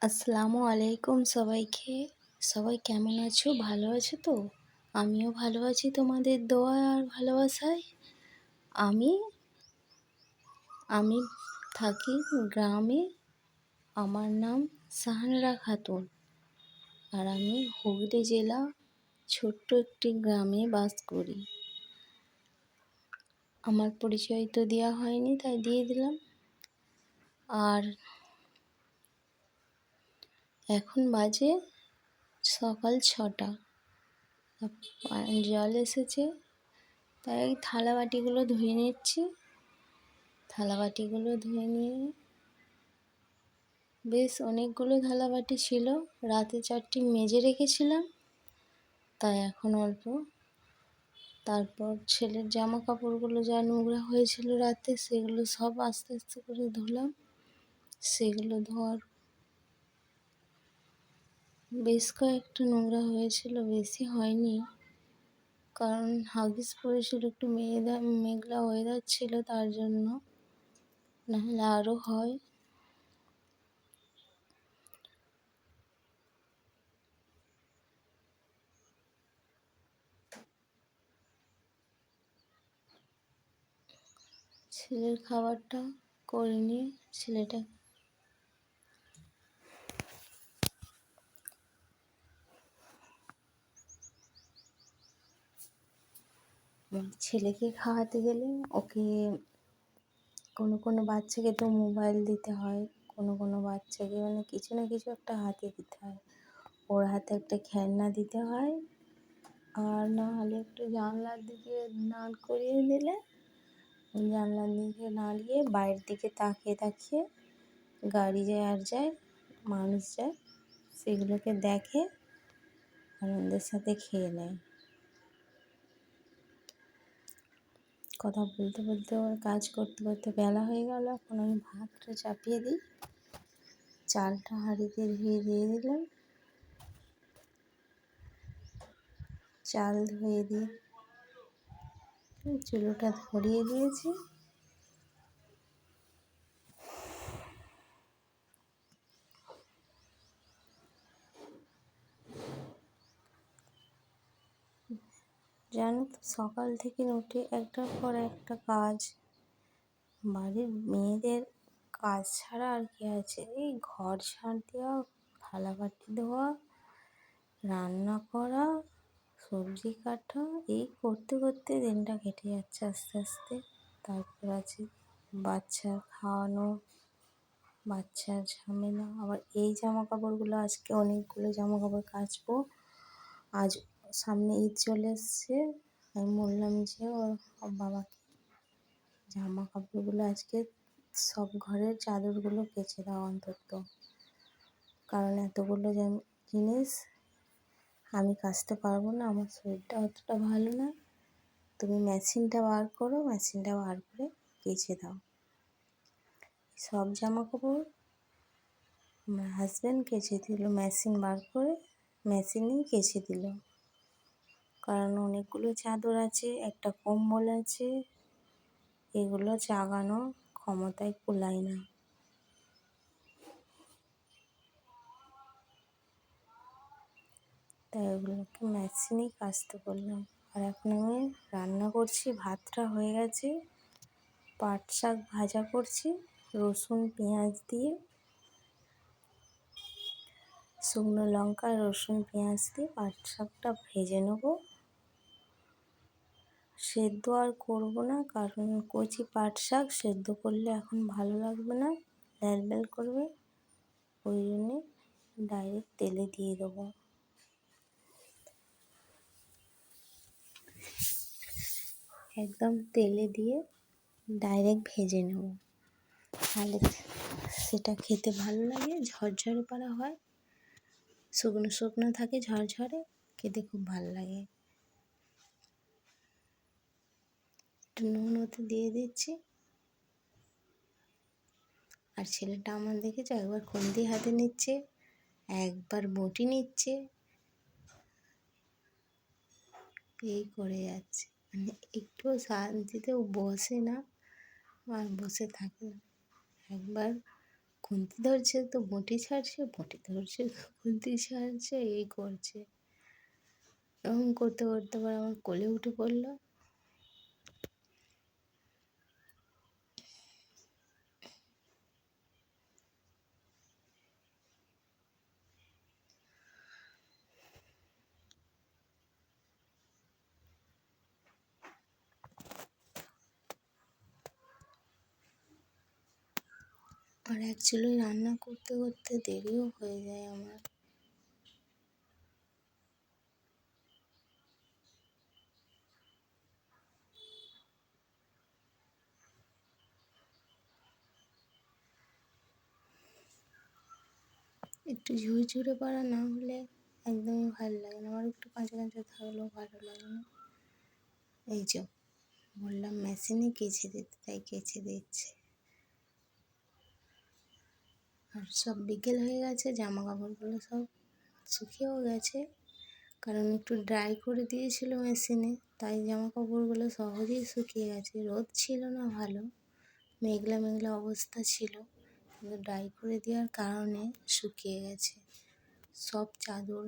আসসালামু আলাইকুম সবাইকে। সবাই কেমন আছো? ভালো আছো তো? আমিও ভালো আছি তোমাদের দোয়া আর ভালোবাসায়। আমি আমি থাকি গ্রামে। আমার নাম সাহানারা খাতুন। আর আমি হুগলি জেলা ছোট্ট একটি গ্রামে বাস করি। আমার পরিচয় তো দেওয়া হয়নি, তাই দিয়ে দিলাম। আর এখন বাজে সকাল 6টা। জল এসেছে, তাই থালা বাটিগুলো ধুয়ে নিচ্ছি। থালাবাটিগুলো ধুয়ে নিয়ে বেশ অনেকগুলো থালাবাটি ছিল, রাতে 4টি মেজে রেখেছিলাম, তাই এখন অল্প। তারপর ছেলের জামা কাপড়গুলো যা নোংরা হয়েছিল রাতে, সেগুলো সব আস্তে আস্তে করে ধুলাম। সেগুলো ধোয়ার বেশ কয়েকটা নোংরা হয়েছিল, বেশি হয়নি, কারণ হাগিস পরেছিল, একটু মেঘলা ওয়েদার ছিল, তার জন্য। নাহলে আরও হয়। ছেলের খাবারটা করে নিয়ে ছেলেকে খাওয়াতে গেলে ওকে কোনো বাচ্চাকে তো মোবাইল দিতে হয়, কোনো বাচ্চাকে মানে কিছু না কিছু একটা হাতে দিতে হয়। ওর হাতে একটা খেলনা দিতে হয়, আর না হলে একটু জানলার দিকে দাঁড় করিয়ে দিলে ওই জানলার দিকে দাঁড়িয়ে বাইরের দিকে তাকিয়ে তাকিয়ে গাড়ি যায় আর যায়, মানুষ যায়, সেগুলোকে দেখে, আনন্দের সাথে খেয়ে নেয়। কথা বলতে বলতে ওর কাজ করতে করতে বেলা হয়ে গেল। এখন আমি ভাতটা চাপিয়ে দিই, চালটা হাঁড়িতে ধুয়ে দিয়ে দিলাম। চাল ধুয়ে দিয়ে চুলোটা ধরিয়ে দিয়েছি। জানো তো, সকাল থেকে উঠে একটার পর একটা কাজ, বাড়ির মেয়েদের কাজ ছাড়া আর কি আছে? এই ঘর ঝাড় দেওয়া, থালাবাটি ধোয়া, রান্না করা, সবজি কাটা, এই করতে করতে দিনটা কেটে যাচ্ছে আস্তে আস্তে। তারপর আছে বাচ্চার খাওয়ানো, বাচ্চার ঝামেলা, আবার এই জামা কাপড়গুলো, আজকে অনেকগুলো জামা কাপড় কাচবো। আজ সামনে ঈদ চলে এসছে, আমি বললাম যে ওর বাবাকে জামা কাপড়গুলো আজকে সব ঘরের চাদরগুলো কেচে দাও অন্তত, কারণ এতগুলো জিনিস আমি কাচতে পারবো না, আমার শরীরটা অতটা ভালো না। তুমি মেশিনটা বার করো, মেশিনটা বার করে কেচে দাও। সব জামা কাপড় আমার হাজব্যান্ড কেচে দিল, মেশিন বার করে মেশিনেই কেচে দিল, কারণ অনেকগুলো চাদর আছে, একটা কম্বল আছে, এগুলো জাগানো ক্ষমতায় কুলায় না। তাই ওগুলোকে মেশিনেই কাচতে বললাম। আর এখন আমি রান্না করছি, ভাতটা হয়ে গেছে, পাট শাক ভাজা করছি রসুন পেঁয়াজ দিয়ে, শুকনো লঙ্কা রসুন পেঁয়াজ দিয়ে পাট শাকটা ভেজে নেব। সেদ্ধ আর করবো না, কারণ কচি পাট শাক সেদ্ধ করলে এখন ভালো লাগবে না, ল্যাল ল্যাল করবে, ওই জন্যে ডাইরেক্ট তেলে দিয়ে দেবো। একদম তেলে দিয়ে ডাইরেক্ট ভেজে নেব, তাহলে সেটা খেতে ভালো লাগে, ঝরঝরে পারা হয়, শুকনো শুকনো থাকে, ঝরঝরে খেতে খুব ভালো লাগে। একটু নুন ওতে দিয়ে দিচ্ছি। আর ছেলেটা আমার দেখেছো, একবার খুন্তি হাতে নিচ্ছে, একবার বটি নিচ্ছে, এই করে যাচ্ছে, মানে একটু শান্তিতেও বসে না আর বসে থাকে না। একবার খুন্তি ধরছে তো বঁটি ছাড়ছে, বঁটি ধরছে তো খুন্তি ছাড়ছে, এই করছে। এরকম করতে করতে আবার আমার কোলে উঠে পড়লো। আর অ্যাকচুয়ালি রান্না করতে করতে দেরিও হয়ে যায় আমার। একটু ঝুরঝুরে পাড়া না হলে একদমই ভালো লাগে না, আমার একটু কাঁচা কাঁচা থাকলেও ভালো লাগে না। এই যে বললাম মেশিনে কেচে দিতে, তাই কেচে দিচ্ছে। আর সব বিকেল হয়ে গেছে, জামা কাপড়গুলো সব শুকিয়েও গেছে, কারণ একটু ড্রাই করে দিয়েছিল মেশিনে, তাই জামা কাপড়গুলো সহজেই শুকিয়ে গেছে। রোদ ছিল না ভালো, মেঘলা মেঘলা অবস্থা ছিল, কিন্তু ড্রাই করে দেওয়ার কারণে শুকিয়ে গেছে। সব চাদর